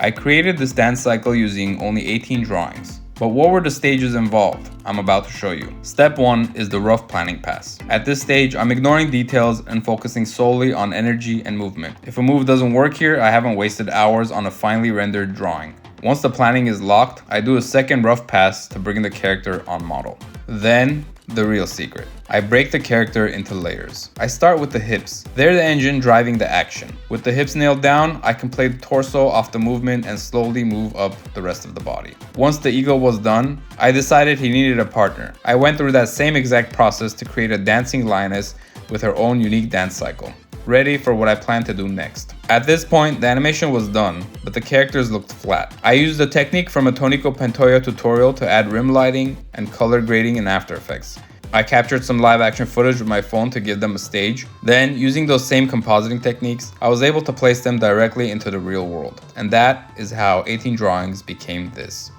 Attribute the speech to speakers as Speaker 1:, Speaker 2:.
Speaker 1: I created this dance cycle using only 18 drawings. But what were the stages involved? I'm about to show you. Step 1 is the rough planning pass. At this stage, I'm ignoring details and focusing solely on energy and movement. If a move doesn't work here, I haven't wasted hours on a finely rendered drawing. Once the planning is locked, I do a second rough pass to bring the character on model. Then, the real secret. I break the character into layers. I start with the hips. They're the engine driving the action. With the hips nailed down, I can play the torso off the movement and slowly move up the rest of the body. Once the ego was done, I decided he needed a partner. I went through that same exact process to create a dancing lioness with her own unique dance cycle, ready for what I plan to do next. At this point, the animation was done, but the characters looked flat. I used a technique from a Tonico Pantoja tutorial to add rim lighting and color grading in After Effects. I captured some live action footage with my phone to give them a stage. Then, using those same compositing techniques, I was able to place them directly into the real world. And that is how 18 drawings became this.